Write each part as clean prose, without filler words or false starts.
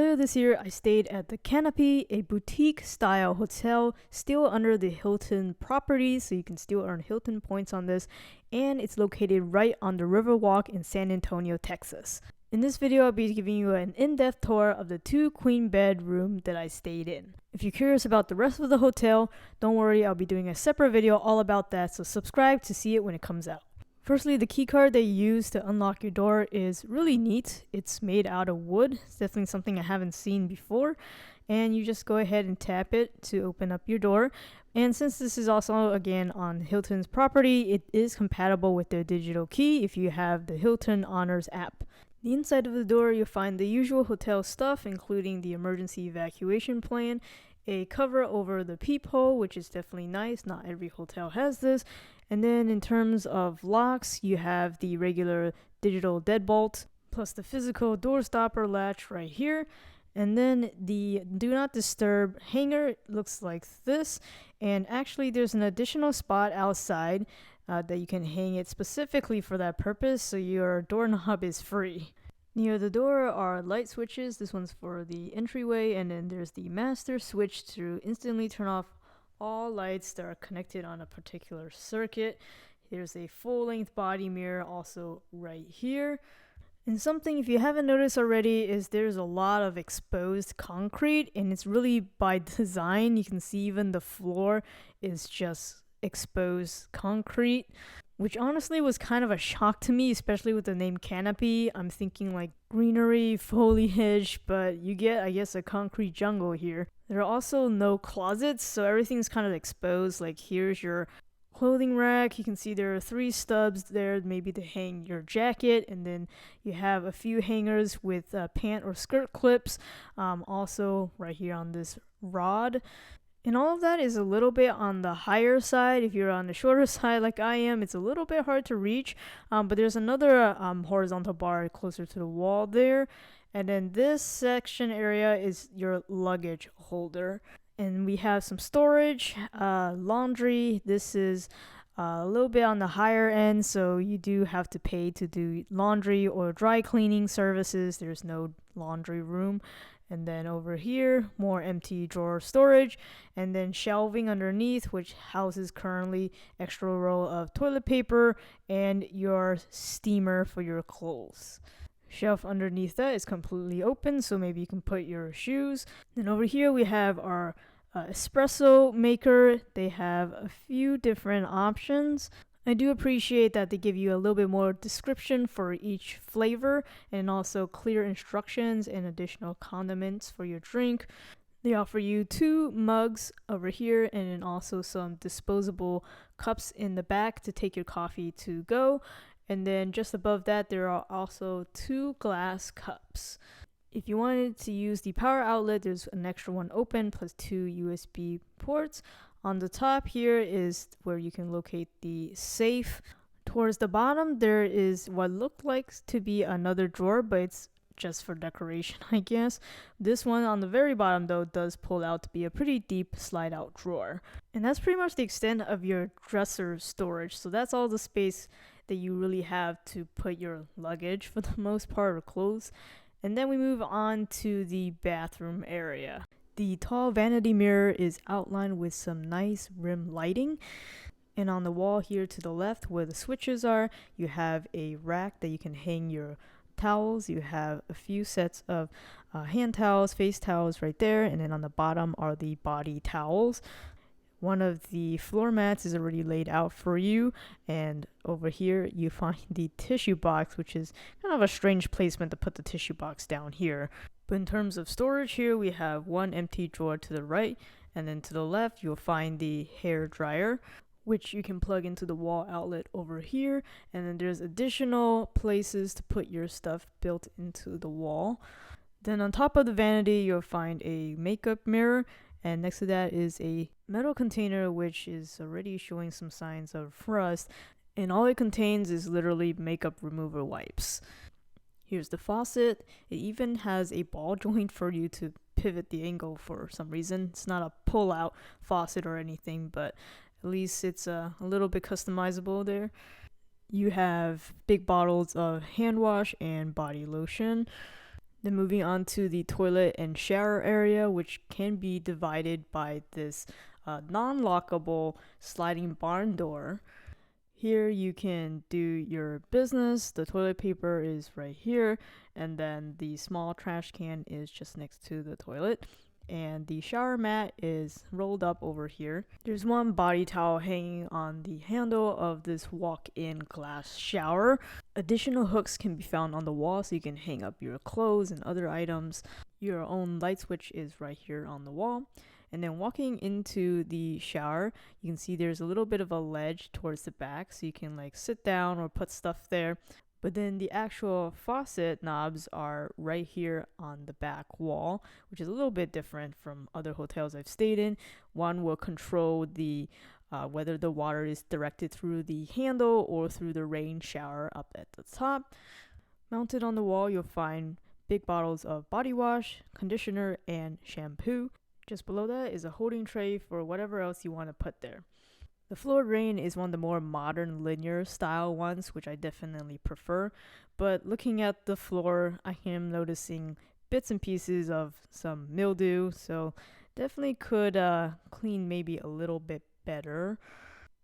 Earlier this year, I stayed at the Canopy, a boutique-style hotel still under the Hilton property, so you can still earn Hilton points on this, and it's located right on the Riverwalk in San Antonio, Texas. In this video, I'll be giving you an in-depth tour of the 2-queen bed room that I stayed in. If you're curious about the rest of the hotel, don't worry, I'll be doing a separate video all about that, so subscribe to see it when it comes out. Firstly, the key card they use to unlock your door is really neat. It's made out of wood. It's definitely something I haven't seen before. And you just go ahead and tap it to open up your door. And since this is also, again, on Hilton's property, it is compatible with their digital key if you have the Hilton Honors app. The inside of the door, you'll find the usual hotel stuff, including the emergency evacuation plan, a cover over the peephole, which is definitely nice. Not every hotel has this. And then in terms of locks, you have the regular digital deadbolt, plus the physical door stopper latch right here. And then the do not disturb hanger looks like this. And actually there's an additional spot outside that you can hang it specifically for that purpose, so your doorknob is free. Near the door are light switches. This one's for the entryway, and then there's the master switch to instantly turn off all lights that are connected on a particular circuit. There's a full-length body mirror also right here. And something, if you haven't noticed already, is there's a lot of exposed concrete, and it's really by design. You can see even the floor is just exposed concrete, which honestly was kind of a shock to me, especially with the name Canopy. I'm thinking like greenery, foliage, but you get, I guess, a concrete jungle here. There are also no closets, so everything's kind of exposed. Like here's your clothing rack. You can see there are 3 stubs there, maybe to hang your jacket, and then you have a few hangers with pant or skirt clips, also right here on this rod. And all of that is a little bit on the higher side. If you're on the shorter side like I am, it's a little bit hard to reach. But there's another horizontal bar closer to the wall there. And then this section area is your luggage holder. And we have some storage, laundry. This is a little bit on the higher end, so you do have to pay to do laundry or dry cleaning services. There's no laundry room. And then over here, more empty drawer storage, and then shelving underneath, which houses currently extra roll of toilet paper and your steamer for your clothes. Shelf underneath that is completely open, so maybe you can put your shoes. Then over here we have our espresso maker. They have a few different options. I do appreciate that they give you a little bit more description for each flavor, and also clear instructions and additional condiments for your drink. They offer you 2 mugs over here, and then also some disposable cups in the back to take your coffee to go. And then just above that, there are also 2 glass cups. If you wanted to use the power outlet, there's an extra one open, plus 2 USB ports. On the top here is where you can locate the safe. Towards the bottom, there is what looked like to be another drawer, but it's just for decoration, I guess. This one on the very bottom, though, does pull out to be a pretty deep slide-out drawer. And that's pretty much the extent of your dresser storage. So that's all the space that you really have to put your luggage, for the most part, or clothes. And then we move on to the bathroom area. The tall vanity mirror is outlined with some nice rim lighting. And on the wall here to the left where the switches are, you have a rack that you can hang your towels. You have a few sets of hand towels, face towels right there. And then on the bottom are the body towels. One of the floor mats is already laid out for you. And over here you find the tissue box, which is kind of a strange placement to put the tissue box down here. But in terms of storage here, we have one empty drawer to the right, and then to the left you'll find the hair dryer, which you can plug into the wall outlet over here. And then there's additional places to put your stuff built into the wall. Then on top of the vanity, you'll find a makeup mirror, and next to that is a metal container which is already showing some signs of rust, and all it contains is literally makeup remover wipes. Here's the faucet. It even has a ball joint for you to pivot the angle for some reason. It's not a pull-out faucet or anything, but at least it's a little bit customizable there. You have big bottles of hand wash and body lotion. Then moving on to the toilet and shower area, which can be divided by this non-lockable sliding barn door. Here you can do your business. The toilet paper is right here, and then the small trash can is just next to the toilet. And the shower mat is rolled up over here. There's one body towel hanging on the handle of this walk-in glass shower. Additional hooks can be found on the wall so you can hang up your clothes and other items. Your own light switch is right here on the wall. And then walking into the shower, you can see there's a little bit of a ledge towards the back, so you can like sit down or put stuff there. But then the actual faucet knobs are right here on the back wall, which is a little bit different from other hotels I've stayed in. One will control the whether the water is directed through the handle or through the rain shower up at the top. Mounted on the wall, you'll find big bottles of body wash, conditioner, and shampoo. Just below that is a holding tray for whatever else you want to put there. The floor drain is one of the more modern linear style ones, which I definitely prefer. But looking at the floor, I am noticing bits and pieces of some mildew, so definitely could clean maybe a little bit better.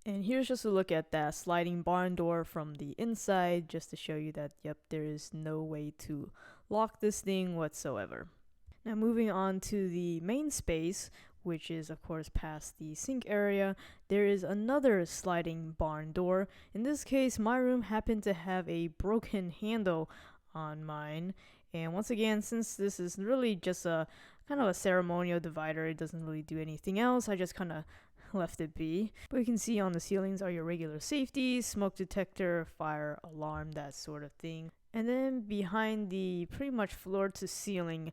And here's just a look at that sliding barn door from the inside, just to show you that, yep, there is no way to lock this thing whatsoever. Now moving on to the main space, which is of course past the sink area, there is another sliding barn door. In this case, my room happened to have a broken handle on mine. And once again, since this is really just a kind of a ceremonial divider, it doesn't really do anything else, I just kind of left it be. But you can see on the ceilings are your regular safety, smoke detector, fire alarm, that sort of thing. And then behind the pretty much floor to ceiling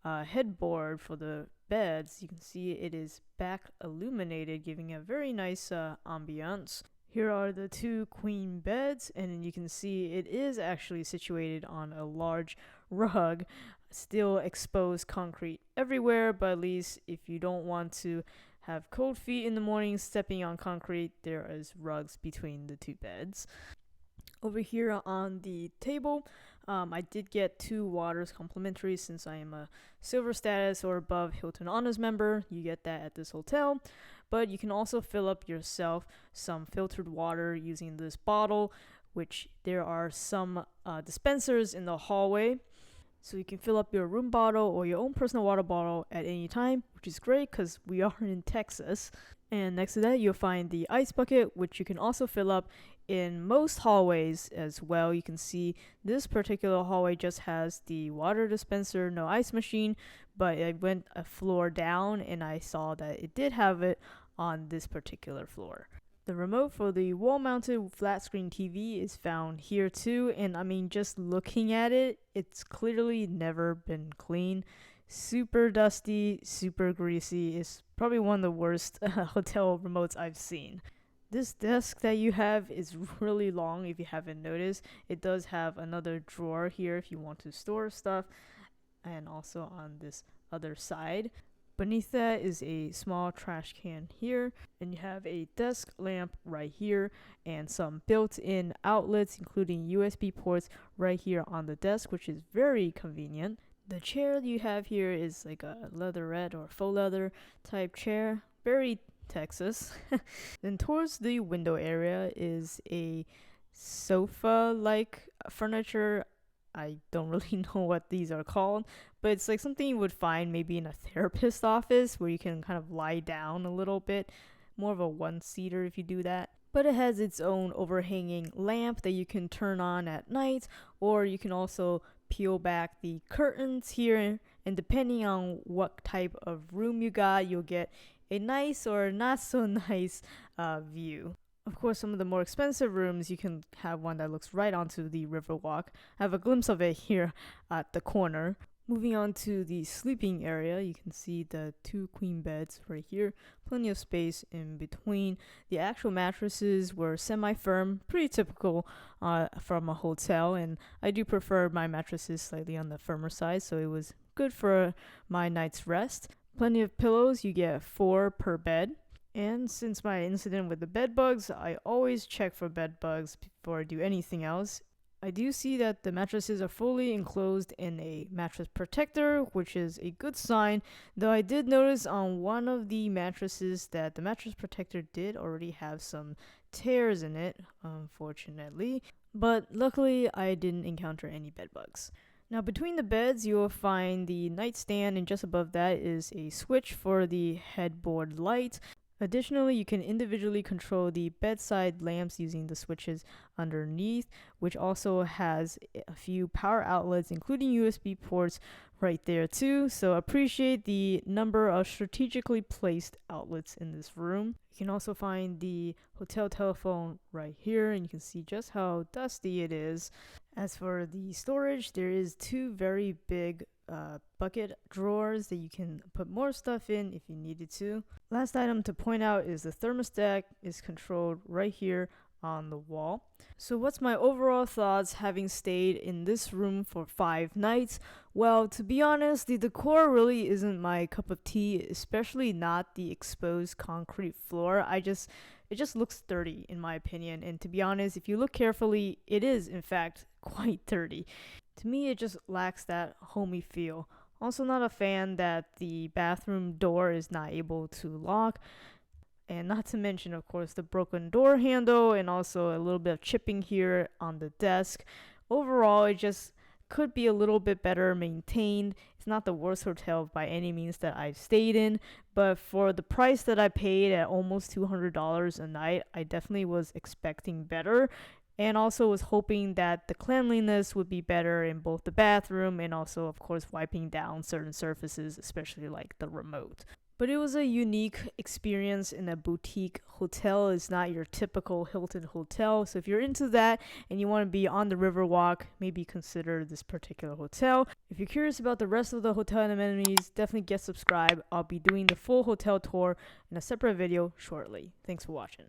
headboard for the beds, you can see it is back illuminated, giving a very nice ambiance. Here are the two queen beds, and you can see it is actually situated on a large rug. Still exposed concrete everywhere, but at least if you don't want to have cold feet in the morning stepping on concrete, there is rugs between the two beds. Over here on the table, I did get 2 waters complimentary since I am a silver status or above Hilton Honors member. You get that at this hotel. But you can also fill up yourself some filtered water using this bottle, which there are some dispensers in the hallway. So you can fill up your room bottle or your own personal water bottle at any time, which is great because we are in Texas. And next to that, you'll find the ice bucket, which you can also fill up in most hallways as well. You can see this particular hallway just has the water dispenser, no ice machine, but I went a floor down and I saw that it did have it on this particular floor. The remote for the wall-mounted flat-screen TV is found here too, and I mean, just looking at it, it's clearly never been clean. Super dusty, super greasy. It's probably one of the worst hotel remotes I've seen. This desk that you have is really long if you haven't noticed. It does have another drawer here if you want to store stuff, and also on this other side. Beneath that is a small trash can here, and you have a desk lamp right here and some built-in outlets including USB ports right here on the desk, which is very convenient. The chair you have here is like a leatherette or faux leather type chair, very Texas. Then towards the window area is a sofa-like furniture. I don't really know what these are called, but it's like something you would find maybe in a therapist's office where you can kind of lie down a little bit. More of a one-seater if you do that. But it has its own overhanging lamp that you can turn on at night, or you can also peel back the curtains here, and depending on what type of room you got, you'll get a nice or not so nice view. Of course, some of the more expensive rooms, you can have one that looks right onto the Riverwalk. I have a glimpse of it here at the corner. Moving on to the sleeping area, you can see the 2 queen beds right here. Plenty of space in between. The actual mattresses were semi-firm, pretty typical from a hotel, and I do prefer my mattresses slightly on the firmer side, so it was good for my night's rest. Plenty of pillows, you get 4 per bed. And since my incident with the bed bugs, I always check for bed bugs before I do anything else. I do see that the mattresses are fully enclosed in a mattress protector, which is a good sign, though I did notice on one of the mattresses that the mattress protector did already have some tears in it, unfortunately, but luckily I didn't encounter any bed bugs. Now, between the beds, you will find the nightstand, and just above that is a switch for the headboard light. Additionally, you can individually control the bedside lamps using the switches underneath, which also has a few power outlets, including USB ports right there too. So appreciate the number of strategically placed outlets in this room. You can also find the hotel telephone right here, and you can see just how dusty it is. As for the storage, there is two very big bucket drawers that you can put more stuff in if you needed to. Last item to point out is the thermostat is controlled right here on the wall. So what's my overall thoughts having stayed in this room for 5 nights? Well, to be honest, the decor really isn't my cup of tea, especially not the exposed concrete floor. It just looks dirty in my opinion, and to be honest, if you look carefully, it is in fact quite dirty. To me, it just lacks that homey feel. Also not a fan that the bathroom door is not able to lock. And not to mention, of course, the broken door handle and also a little bit of chipping here on the desk. Overall, it just could be a little bit better maintained. It's not the worst hotel by any means that I've stayed in, but for the price that I paid at almost $200 a night, I definitely was expecting better. And also was hoping that the cleanliness would be better in both the bathroom and also, of course, wiping down certain surfaces, especially like the remote. But it was a unique experience in a boutique hotel. It's not your typical Hilton hotel. So if you're into that and you want to be on the Riverwalk, maybe consider this particular hotel. If you're curious about the rest of the hotel and amenities, definitely get subscribed. I'll be doing the full hotel tour in a separate video shortly. Thanks for watching.